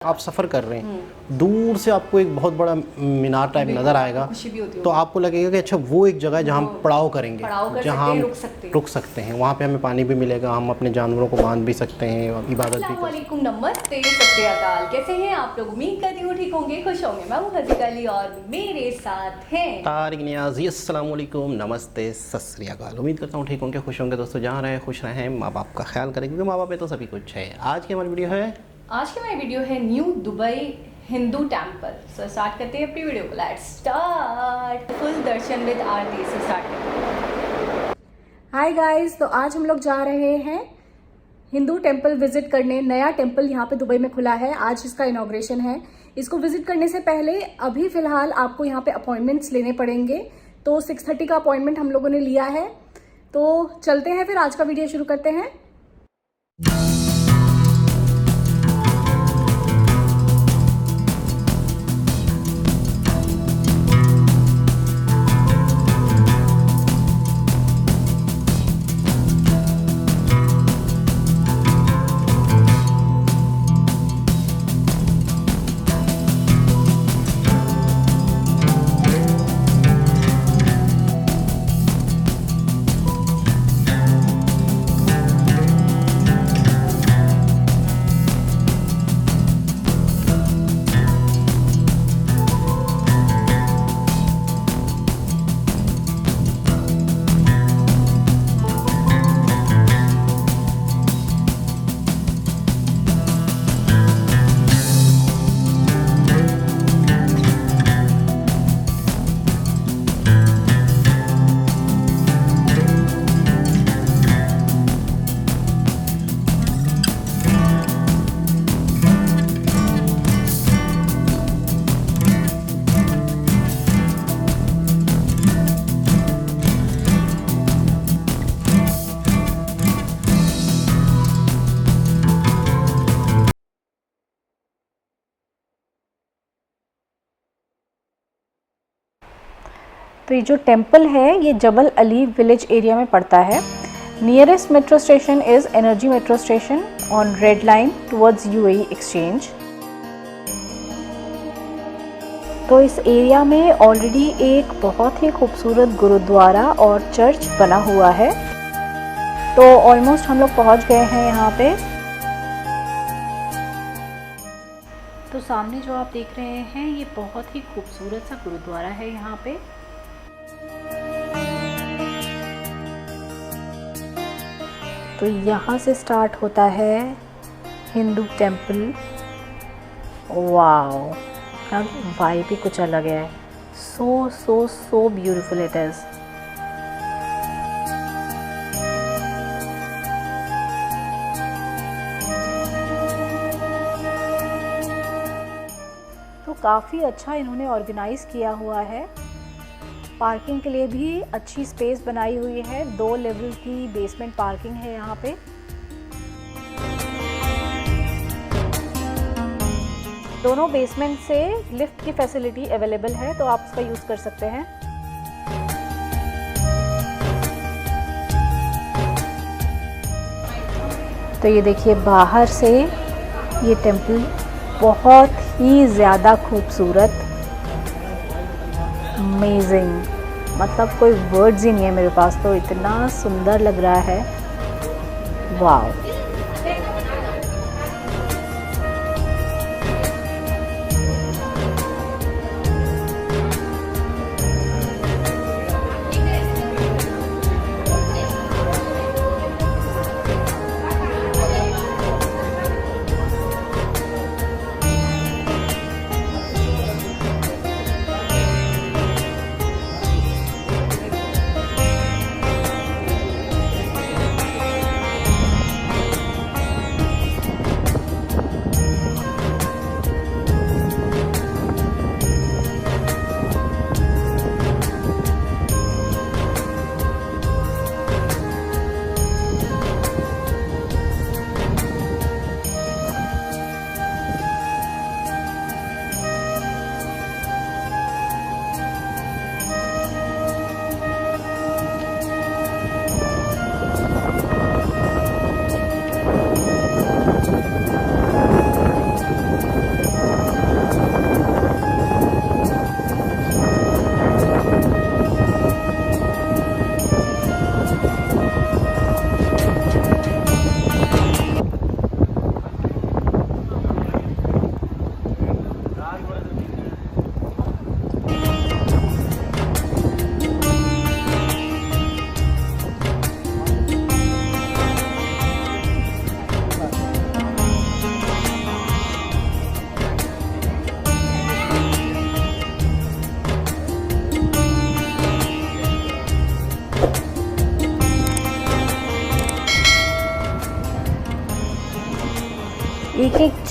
आप सफ़र कर रहे हैं, दूर से आपको एक बहुत बड़ा मीनार टाइप नज़र आएगा, तो आपको लगेगा कि अच्छा वो एक जगह है जहाँ हम पड़ाव करेंगे, जहाँ हम रुक सकते हैं, वहाँ पे हमें पानी भी मिलेगा, हम अपने जानवरों को बांध भी सकते हैं, इबादत भी कर सकते हैं। नमस्ते, सत श्री अकाल। कैसे हैं आप लोग? उम्मीद करती हूँ ठीक होंगे, खुश होंगे। मैं हूँ हज़ीक अली और मेरे साथ हैं तारिक नियाज़ी। अस्सलाम वालेकुम, नमस्ते, सत श्री अकाल। उम्मीद करता हूँ ठीक होंगे, खुश होंगे। दोस्तों जहाँ रहें खुश रहें, माँ बाप का ख्याल करें, क्योंकि माँ बाप है तो सभी कुछ है। आज की हमारी वीडियो है new Dubai Hindu temple. So start करते हैं अपनी वीडियो को। Let's start. Full darshan with aarti से स्टार्ट करते हैं। हाय गाइस, तो आज हम लोग जा रहे हैं हिंदू टेम्पल विजिट करने। नया टेम्पल यहाँ पे दुबई में खुला है, आज इसका इनॉग्रेशन है। इसको विजिट करने से पहले अभी फिलहाल आपको यहाँ पे अपॉइंटमेंट्स लेने पड़ेंगे, तो 6:30 का अपॉइंटमेंट हम लोगों ने लिया है। तो चलते हैं, फिर आज का वीडियो शुरू करते हैं। तो ये जो टेम्पल है ये जबल अली विलेज एरिया में पड़ता है। Nearest metro station is energy metro station on red line towards UAE exchange. तो इस एरिया में ऑलरेडी एक बहुत ही खूबसूरत गुरुद्वारा और चर्च बना हुआ है। तो ऑलमोस्ट हम लोग पहुंच गए हैं यहाँ पे। तो सामने जो आप देख रहे हैं ये बहुत ही खूबसूरत सा गुरुद्वारा है यहाँ पे। तो यहाँ से स्टार्ट होता है हिंदू टेम्पल। वाओ, वाइब भी कुछ अलग है। So beautiful it is. तो काफ़ी अच्छा इन्होंने ऑर्गेनाइज किया हुआ है। पार्किंग के लिए भी अच्छी स्पेस बनाई हुई है। 2 लेवल की बेसमेंट पार्किंग है यहाँ पे। दोनों बेसमेंट से लिफ्ट की फैसिलिटी अवेलेबल है, तो आप उसका यूज़ कर सकते हैं। तो ये देखिए बाहर से ये टेम्पल बहुत ही ज़्यादा खूबसूरत, अमेजिंग, मतलब कोई वर्ड्स ही नहीं है मेरे पास। तो इतना सुंदर लग रहा है, वाव।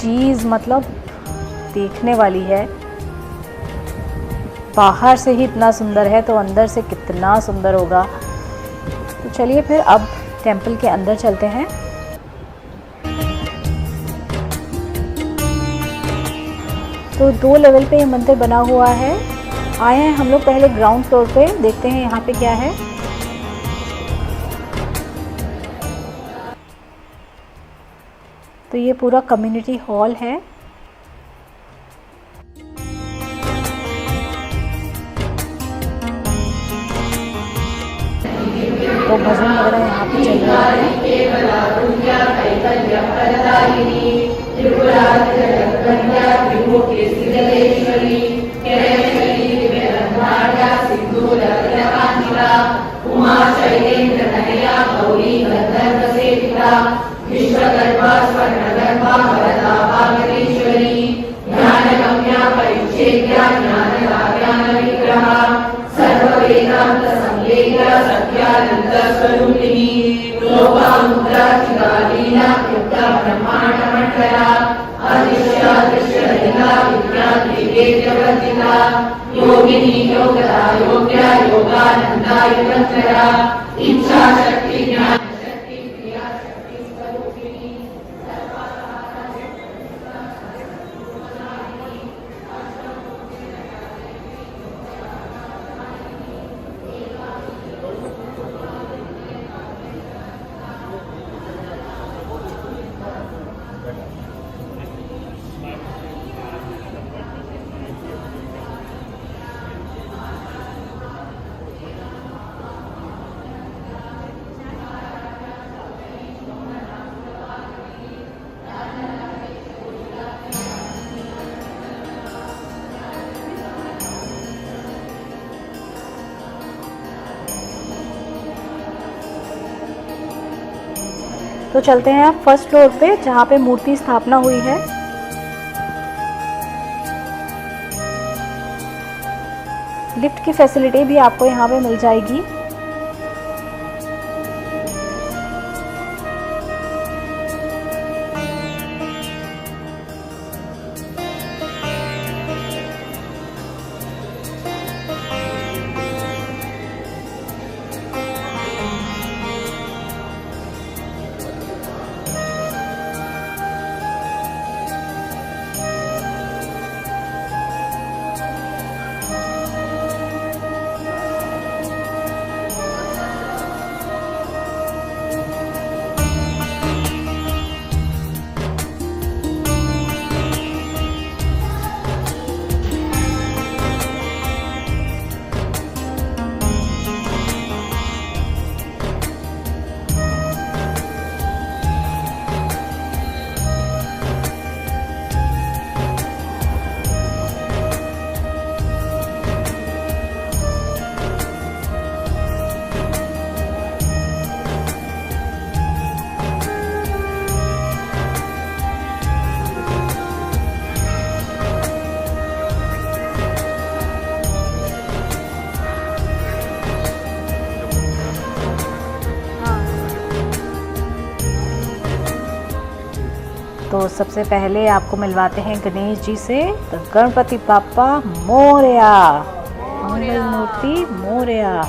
चीज़ मतलब देखने वाली है। बाहर से ही इतना सुंदर है तो अंदर से कितना सुंदर होगा। तो चलिए फिर अब टेंपल के अंदर चलते हैं। तो 2 लेवल पे ये मंदिर बना हुआ है। आए हैं हम लोग पहले ग्राउंड फ्लोर पे, देखते हैं यहाँ पे क्या है। तो ये पूरा कम्युनिटी हॉल है। तो भजन वगैरह यहाँ पे चल रहा है। तो चलते हैं आप फर्स्ट फ्लोर पे जहाँ पे मूर्ति स्थापना हुई है। लिफ्ट की फैसिलिटी भी आपको यहाँ पे मिल जाएगी। तो सबसे पहले आपको मिलवाते हैं गणेश जी से। तो गणपति बाप्पा मोरया, मंगल मूर्ति मोरया।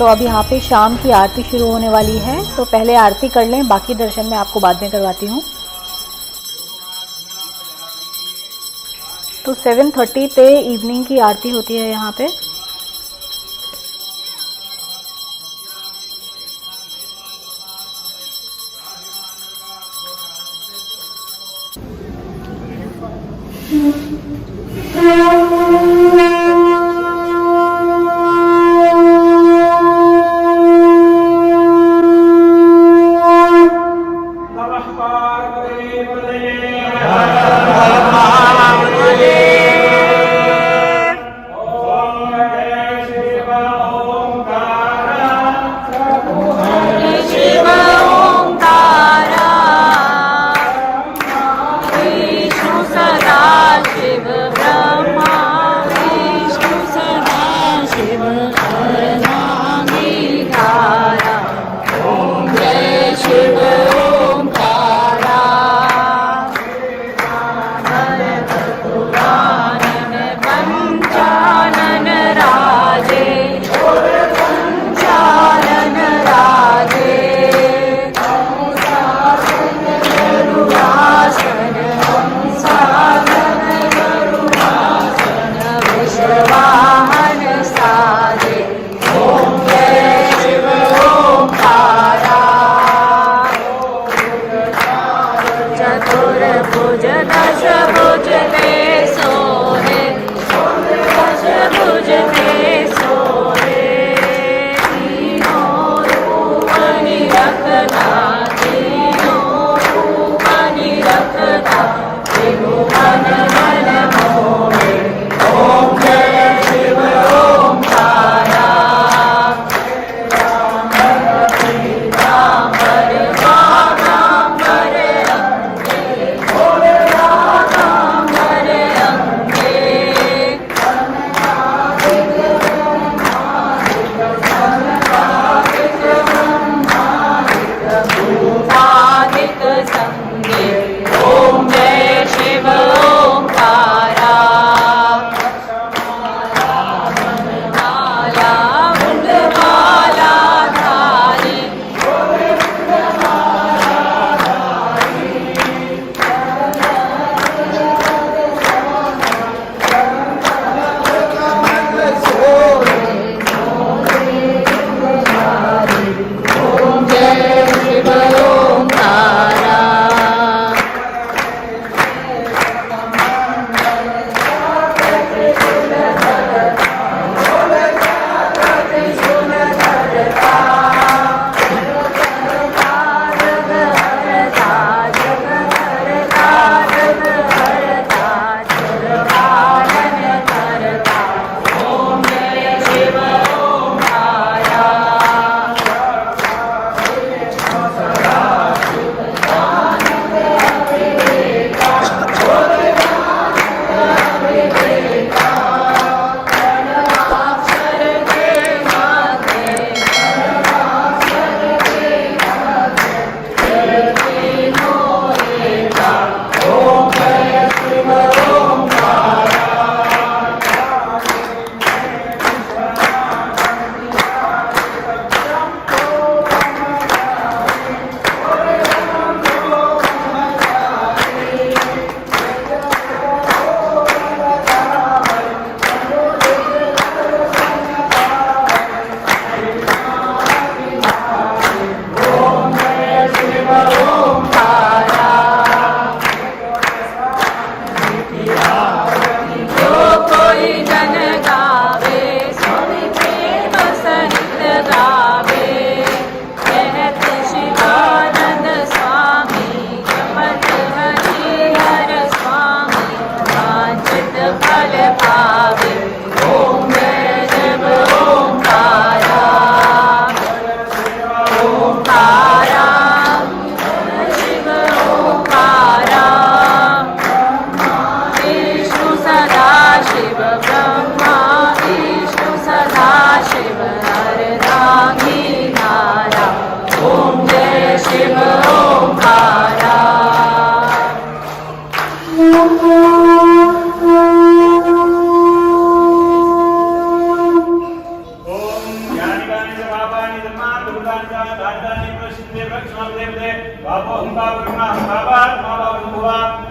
तो अब यहाँ पे शाम की आरती शुरू होने वाली है, तो पहले आरती कर लें, बाकी दर्शन मैं आपको बाद में करवाती हूँ। तो 7:30 पे इवनिंग की आरती होती है यहाँ पे।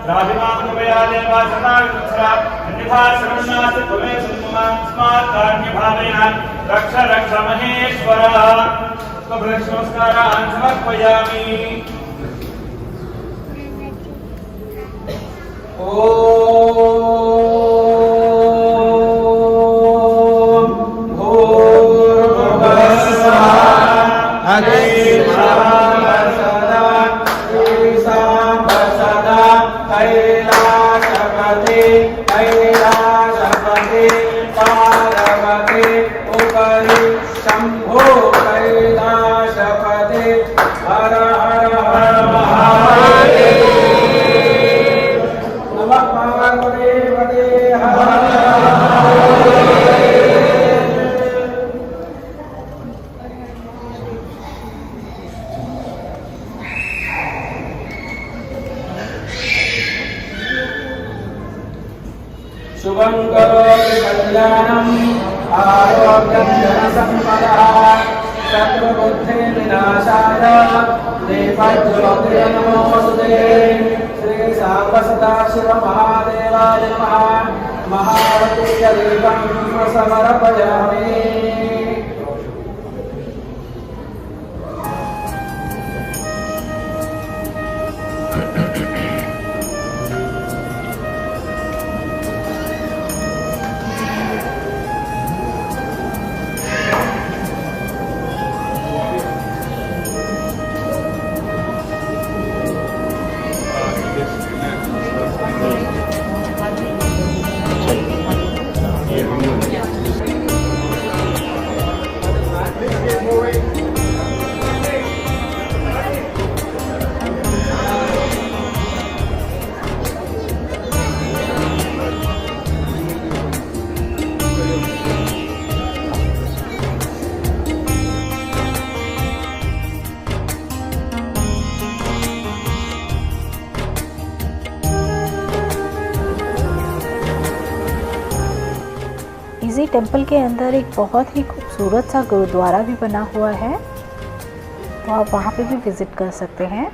राजमामृतया देवा सदाक्षरा अन्यथा शरणनास्ति त्वमे सुमस्मात् कारुण्यभावेन रक्ष रक्ष महेश्वरः स्वभृक्षनमस्कारान् समर्पयामि। शंभो कैलाशपते हर हर हर महादेव नमः पार्वती पते हर शुभं करोति कल्याणम् आरोग्यं जनसम्पदः शत्रुबुद्धि विनाशाय दीपज्योतिर् नमोऽस्तुते। श्री सांब सदाशिव महादेवाय नमः। महावतीय दीपं समर्पयामि। इसी टेम्पल के अंदर एक बहुत ही खूबसूरत सा गुरुद्वारा भी बना हुआ है, तो आप वहाँ पे भी विज़िट कर सकते हैं।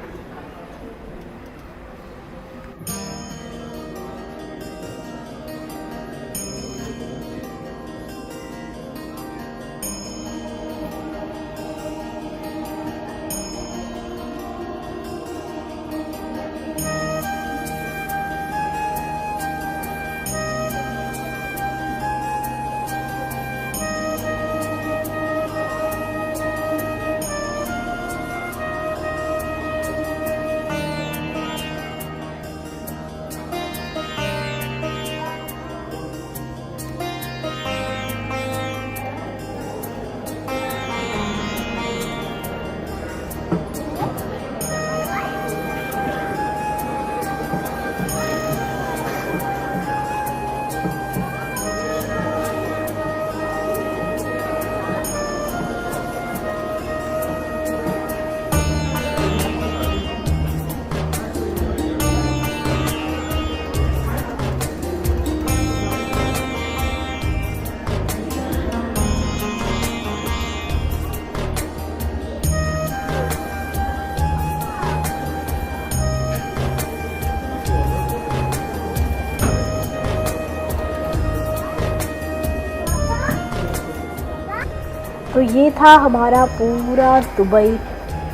तो ये था हमारा पूरा दुबई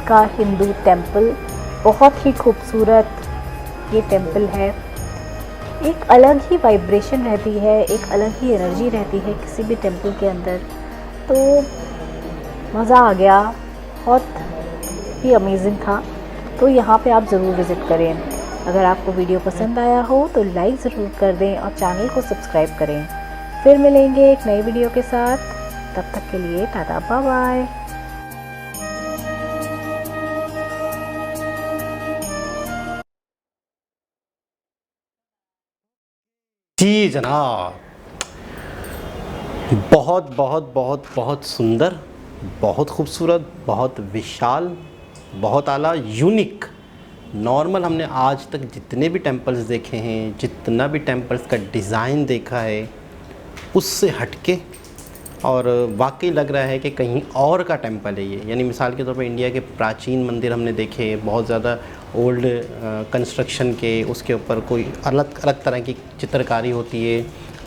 का हिंदू टेम्पल। बहुत ही खूबसूरत ये टेम्पल है। एक अलग ही वाइब्रेशन रहती है, एक अलग ही एनर्जी रहती है किसी भी टेम्पल के अंदर। तो मज़ा आ गया, बहुत ही अमेजिंग था। तो यहाँ पे आप ज़रूर विज़िट करें। अगर आपको वीडियो पसंद आया हो तो लाइक ज़रूर कर दें और चैनल को सब्सक्राइब करें। फिर मिलेंगे एक नई वीडियो के साथ, तब तक के लिए टाटा बाय बाय। जी जनाब, बहुत बहुत बहुत बहुत सुंदर, बहुत खूबसूरत, बहुत विशाल, बहुत आला, यूनिक। नॉर्मल हमने आज तक जितने भी टेम्पल्स देखे हैं, जितना भी टेम्पल्स का डिज़ाइन देखा है, उससे हटके और वाकई लग रहा है कि कहीं और का टेम्पल है ये। यानी मिसाल के तौर पर इंडिया के प्राचीन मंदिर हमने देखे, बहुत ज़्यादा ओल्ड कंस्ट्रक्शन के, उसके ऊपर कोई अलग अलग तरह की चित्रकारी होती है,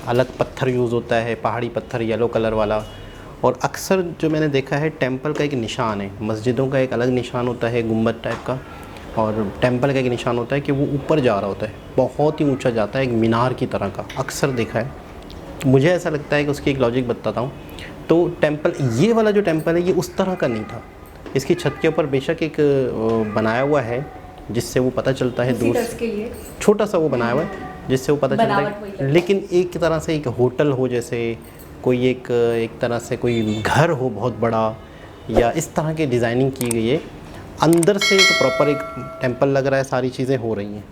अलग पत्थर यूज़ होता है, पहाड़ी पत्थर येलो कलर वाला। और अक्सर जो मैंने देखा है टेंपल का एक निशान है, मस्जिदों का एक अलग निशान होता है गुंबद टाइप का, और टेंपल का एक निशान होता है कि वो ऊपर जा रहा होता है, बहुत ही ऊंचा जाता है, एक मीनार की तरह का अक्सर देखा है। तो मुझे ऐसा लगता है कि उसकी एक लॉजिक बताता हूँ। तो टेंपल, ये वाला जो टेंपल है ये उस तरह का नहीं था। इसकी छत के ऊपर बेशक एक बनाया हुआ है जिससे वो पता चलता है दूर से, छोटा सा वो बनाया हुआ है जिससे वो पता चलता है, लेकिन एक तरह से एक होटल हो, जैसे कोई एक तरह से कोई घर हो बहुत बड़ा, या इस तरह की डिज़ाइनिंग की गई है। अंदर से तो प्रॉपर एक टेंपल लग रहा है, सारी चीज़ें हो रही हैं।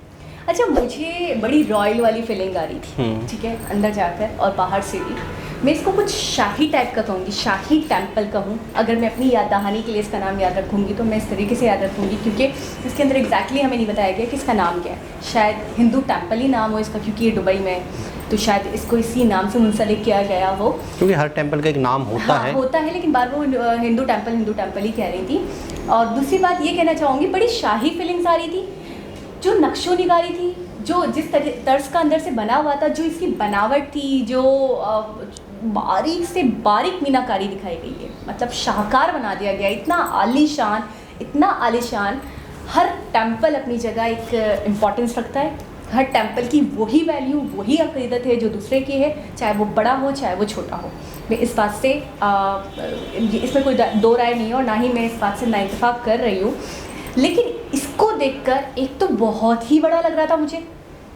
अच्छा, मुझे बड़ी रॉयल वाली फीलिंग आ रही थी, ठीक है, अंदर जाकर, और बाहर से भी मैं इसको कुछ शाही टाइप का कहूँगी, शाही टेंपल कहूँ। अगर मैं अपनी याद दहानी के लिए इसका नाम याद रखूँगी तो मैं इस तरीके से याद रखूँगी, क्योंकि इसके अंदर एग्जैक्टली हमें नहीं बताया गया कि इसका नाम क्या है। शायद हिंदू टेंपल ही नाम हो इसका, क्योंकि ये दुबई में है, तो शायद इसको इसी नाम से मुंसलिक किया गया हो, क्योंकि हर टेंपल का एक नाम होता है। होता है, लेकिन बार वो हिंदू टेंपल ही कह रही थी। और दूसरी बात ये कहना चाहूँगी, बड़ी शाही फीलिंग्स आ रही थी, जो नक्शो निगारी थी, जो जिस तर्ज का अंदर से बना हुआ था, जो इसकी बनावट थी, जो बारीक से बारीक मीनाकारी दिखाई गई है, मतलब शाहकार बना दिया गया, इतना आलीशान। हर टेंपल अपनी जगह एक इम्पॉर्टेंस रखता है, हर टेंपल की वही वैल्यू, वही अक़ीदत है जो दूसरे की है, चाहे वो बड़ा हो चाहे वो छोटा हो। मैं इस बात से इसमें कोई दो राय नहीं है, और ना ही मैं इस बात से नाइतफाक़ कर रही हूँ। लेकिन इसको देखकर एक तो बहुत ही बड़ा लग रहा था मुझे,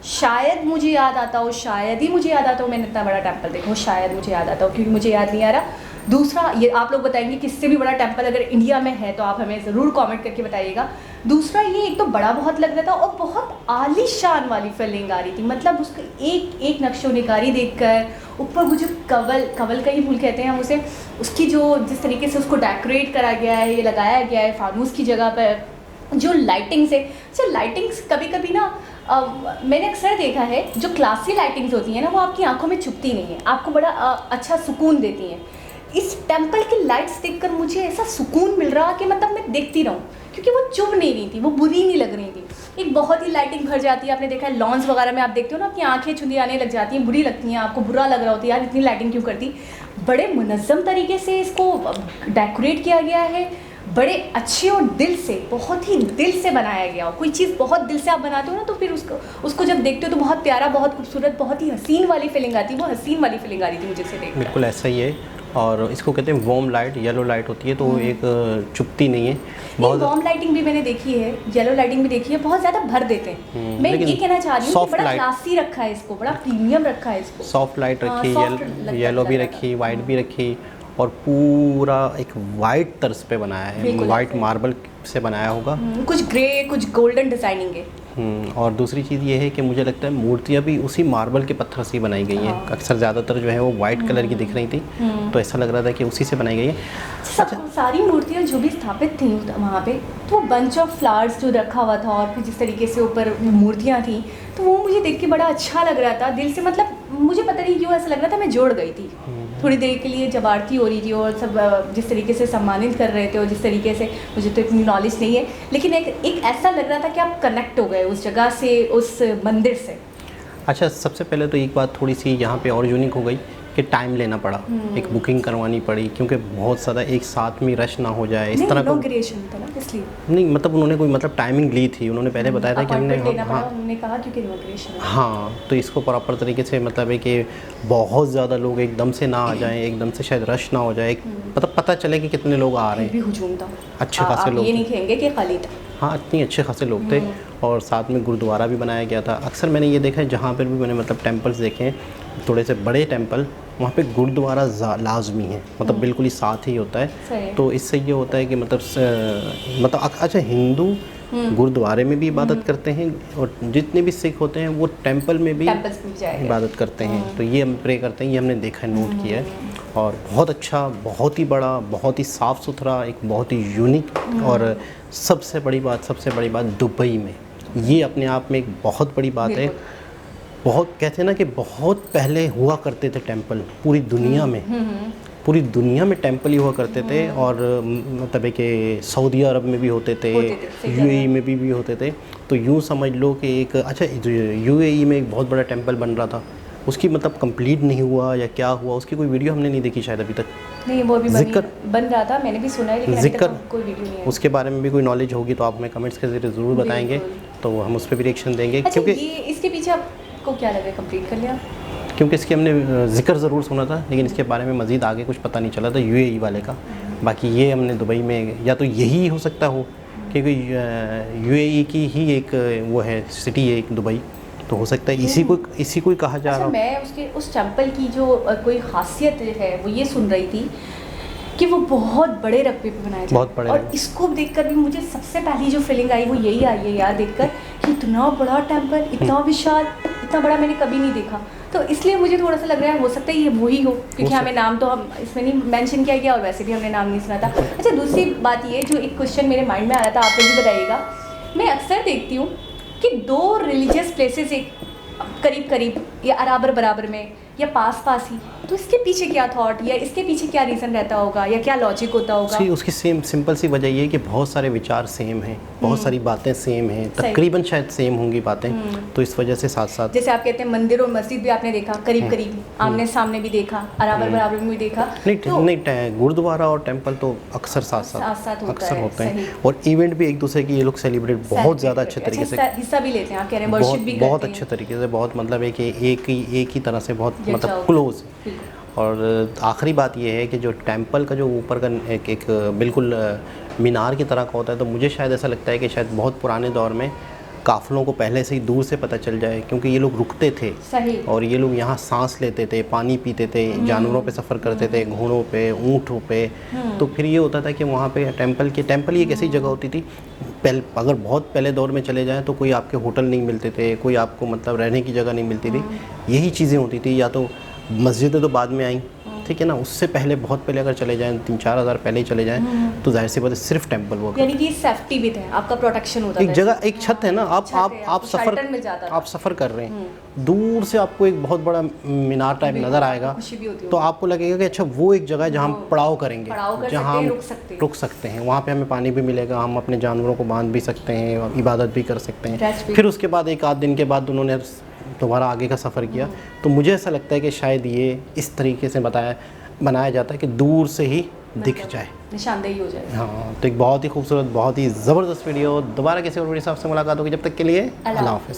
शायद मुझे याद आता हो, शायद ही मुझे याद आता हो मैंने इतना बड़ा टेंपल देखा हो, शायद मुझे याद आता हो, क्योंकि मुझे याद नहीं आ रहा। दूसरा, ये आप लोग बताएंगे किससे भी बड़ा टेंपल अगर इंडिया में है तो आप हमें ज़रूर कमेंट करके बताइएगा। दूसरा, ये एक तो बड़ा बहुत लग रहा था और बहुत आलीशान वाली फीलिंग आ रही थी, मतलब उसका एक एक नक्शो निगारी देखकर, ऊपर वो जो कवल का ही फूल कहते हैं हम उसे, उसकी जो जिस तरीके से उसको डेकोरेट करा गया है, ये लगाया गया है फानूस की जगह पर, जो लाइटिंग्स है। अच्छा, लाइटिंग्स कभी कभी ना मैंने अक्सर देखा है, जो क्लासी लाइटिंग्स होती हैं ना, वो आपकी आंखों में चुभती नहीं है, आपको बड़ा अच्छा सुकून देती हैं। इस टेंपल की लाइट्स देखकर मुझे ऐसा सुकून मिल रहा कि मतलब मैं देखती रहूं, क्योंकि वो चुभ नहीं रही थी, वो बुरी नहीं लग रही थी। एक बहुत ही लाइटिंग भर जाती है, आपने देखा है लॉन्स वगैरह में आप देखते हो ना, आपकी आंखें चुंधी आने लग जाती हैं, बुरी लगती हैं, आपको बुरा लग रहा होता है यार इतनी लाइटिंग क्यों करती। बड़े मुनज़्ज़म तरीके से इसको डेकोरेट किया गया है, बड़े अच्छे और दिल से, बहुत ही दिल से बनाया गया हो। कोई चीज़ बहुत दिल से आप बनाते हो ना, तो फिर उसको जब देखते हो तो बहुत प्यारा, बहुत खूबसूरत, बहुत ही हसीन वाली फीलिंग आती है। वो हसीन वाली फीलिंग आ रही थी मुझे से देख। बिल्कुल ऐसा ही है, और इसको कहते हैं वार्म लाइट, येलो लाइट होती है, तो एक चुभती नहीं है। बहुत वार्म लाइटिंग भी मैंने देखी है, येलो लाइटिंग भी देखी है, बहुत ज़्यादा भर देते हैं। मैं ये कहना चाह रही हूँ कि बड़ा क्लासी रखा है इसको, बड़ा प्रीमियम रखा है इसको। सॉफ्ट लाइट रखी, येलो भी रखी, वाइट भी रखी, और पूरा एक वाइट तर्ज पे बनाया है, वाइट मार्बल से बनाया होगा, कुछ ग्रे कुछ गोल्डन डिजाइनिंग है। और दूसरी चीज़ ये है कि मुझे लगता है मूर्तियाँ भी उसी मार्बल के पत्थर से ही बनाई गई हैं। अक्सर ज़्यादातर जो है वो वाइट कलर की दिख रही थी, तो ऐसा लग रहा था कि उसी से बनाई गई है। सारी मूर्तियाँ जो भी स्थापित थी वहाँ पे, तो वो बंच ऑफ फ्लावर्स जो रखा हुआ था, और फिर जिस तरीके से ऊपर मूर्तियाँ थी, तो वो मुझे देख के बड़ा अच्छा लग रहा था दिल से। मतलब मुझे पता नहीं क्यों ऐसा लग रहा था, मैं जोड़ गई थी थोड़ी देर के लिए, जब आरती हो रही थी और सब जिस तरीके से सम्मानित कर रहे थे, और जिस तरीके से, मुझे तो इतनी नॉलेज नहीं है, लेकिन एक ऐसा लग रहा था कि आप कनेक्ट हो गए उस जगह से, उस मंदिर से। अच्छा, सबसे पहले तो एक बात थोड़ी सी यहाँ पे और यूनिक हो गई कि टाइम लेना पड़ा, एक बुकिंग करवानी पड़ी, क्योंकि बहुत ज़्यादा एक साथ में रश ना हो जाए इस तरह का। इनॉग्रेशन था ना, इसलिए नहीं, मतलब उन्होंने कोई मतलब टाइमिंग ली थी, उन्होंने पहले बताया था कि हमने, उन्होंने कहा क्योंकि इनॉग्रेशन। हाँ, तो इसको प्रॉपर तरीके से मतलब है कि बहुत ज़्यादा लोग एकदम से ना आ जाएं, एकदम से शायद रश ना हो जाए, मतलब पता चले कि कितने लोग आ रहे हैं। भी हुजूम था, अच्छे खासे लोग, ये नहीं कहेंगे कि खाली था। हाँ, इतने अच्छे खासे लोग थे, और साथ में गुरुद्वारा भी बनाया गया था। अक्सर मैंने ये देखा है, जहाँ पर भी मैंने मतलब टेम्पल्स देखे हैं, थोड़े से बड़े टेम्पल, वहाँ पे गुरुद्वारा लाजमी है, मतलब बिल्कुल ही साथ ही होता है। तो इससे ये होता है कि मतलब अच्छा, हिंदू गुरुद्वारे में भी इबादत करते हैं, और जितने भी सिख होते हैं वो टेंपल में भी इबादत करते हैं। तो ये हम प्रे करते हैं, ये हमने देखा है, नोट किया है। और बहुत अच्छा, बहुत ही बड़ा, बहुत ही साफ़ सुथरा, एक बहुत ही यूनिक, और सबसे बड़ी बात दुबई में, ये अपने आप में एक बहुत बड़ी बात है। बहुत कहते हैं ना कि बहुत पहले हुआ करते थे टेंपल पूरी दुनिया में, पूरी दुनिया में टेंपल ही हुआ करते थे और मतलब है कि सऊदी अरब में भी होते थे, यूएई में भी होते थे। तो यूँ समझ लो कि एक अच्छा यूएई में एक बहुत बड़ा टेंपल बन रहा था, उसकी मतलब कंप्लीट नहीं हुआ या क्या हुआ, उसकी कोई वीडियो हमने नहीं देखी शायद अभी तक। नहीं, वो भी बन रहा था, मैंने भी सुना है, लेकिन अभी तक कोई वीडियो नहीं है। उसके बारे में भी कोई नॉलेज होगी तो आप हमें कमेंट्स के जरिए ज़रूर बताएंगे, तो हम उस पर भी रिएक्शन देंगे। अच्छा, क्योंकि ये इसके पीछे आपको क्या लग रहा है, कंप्लीट कर लिया? क्योंकि इसके हमने जिक्र ज़रूर सुना था, लेकिन इसके बारे में मज़ीद आगे कुछ पता नहीं चला था यूएई वाले का। बाकी ये हमने दुबई में, या तो यही हो सकता हो क्योंकि यूएई की ही एक वो है सिटी है एक दुबई, तो हो सकता है इसी को कहा जा रहा हो। मैं उस टेंपल की जो कोई खासियत है वो ये सुन रही थी कि वो बहुत बड़े रकबे पे बनाया बहुत बड़े, और इसको देखकर भी मुझे सबसे पहली जो फीलिंग आई वो यही आई है यार, देखकर कि इतना बड़ा टेंपल, इतना विशाल, इतना बड़ा मैंने कभी नहीं देखा। तो इसलिए मुझे थोड़ा सा लग रहा है हो सकता है ये वही हो, क्योंकि हमें नाम तो हम इसमें नहीं मेंशन किया गया और वैसे भी हमने नाम नहीं सुना था। अच्छा, दूसरी बात ये जो एक क्वेश्चन मेरे माइंड में आ रहा था, आप लोग भी बताइएगा। मैं अक्सर देखती हूँ कि 2 रिलीजियस प्लेसेस एक करीब या बराबर में या पास ही, तो इसके पीछे क्या थॉट या इसके पीछे क्या रीज़न रहता होगा या क्या लॉजिक होता होगा? उसकी सिंपल सी वजह ये है कि बहुत सारे विचार सेम हैं, बहुत सारी बातें सेम हैं, तकरीबन शायद सेम होंगी बातें, तो इस वजह से साथ साथ, जैसे आप कहते हैं मंदिर और मस्जिद भी आपने देखा करीब आमने सामने भी देखा, बराबर में भी देखा। नहीं, गुरुद्वारा और टेंपल तो अक्सर साथ अक्सर होते हैं, और इवेंट भी एक दूसरे की ये लोग सेलिब्रेट बहुत ज़्यादा अच्छे तरीके से, हिस्सा भी लेते हैं, आप कह रहे हैं वर्शिप भी बहुत अच्छे तरीके से, बहुत मतलब है कि एक ही तरह से बहुत मतलब क्लोज। और आखिरी बात ये है कि जो टेंपल का जो ऊपर का एक बिल्कुल मीनार की तरह का होता है, तो मुझे शायद ऐसा लगता है कि शायद बहुत पुराने दौर में काफ़िलों को पहले से ही दूर से पता चल जाए, क्योंकि ये लोग रुकते थे और ये लोग यहाँ सांस लेते थे, पानी पीते थे, जानवरों पे सफ़र करते थे, घोड़ों पे, ऊँटों पे। तो फिर ये होता था कि वहाँ पे टेंपल ही एक ऐसी जगह होती थी, अगर बहुत पहले दौर में चले जाएं तो कोई आपके होटल नहीं मिलते थे, कोई आपको मतलब रहने की जगह नहीं मिलती थी, यही चीज़ें होती थी। या तो मस्जिदें तो बाद में आई, ठीक है ना, उससे पहले बहुत पहले अगर चले जाएं 3-4 हज़ार पहले ही चले जाएं तो जाहिर सी बात है सिर्फ टेंपल वो, यानी कि सेफ्टी भी है, आपका प्रोटेक्शन होता है। एक जगह, एक छत है ना, आप सफ़र कर रहे हैं, दूर से आपको एक बहुत बड़ा मीनार टाइप नज़र आएगा, तो आपको लगेगा कि अच्छा वो एक जगह है जहाँ हम पड़ाव करेंगे, जहाँ हम रुक सकते हैं, वहाँ पे हमें पानी भी मिलेगा, हम अपने जानवरों को बांध भी सकते हैं, इबादत भी कर सकते हैं। फिर उसके बाद 1 आध दिन के बाद उन्होंने दोबारा आगे का सफ़र किया। तो मुझे ऐसा लगता है कि शायद ये इस तरीके से बनाया जाता है कि दूर से ही दिख जाए, निशानदेही हो जाए। हाँ, तो एक बहुत ही खूबसूरत, बहुत ही ज़बरदस्त वीडियो, दोबारा किसी और वीडियो से आपसे मुलाकात होगी, जब तक के लिए अल्लाह हाफ़िज़।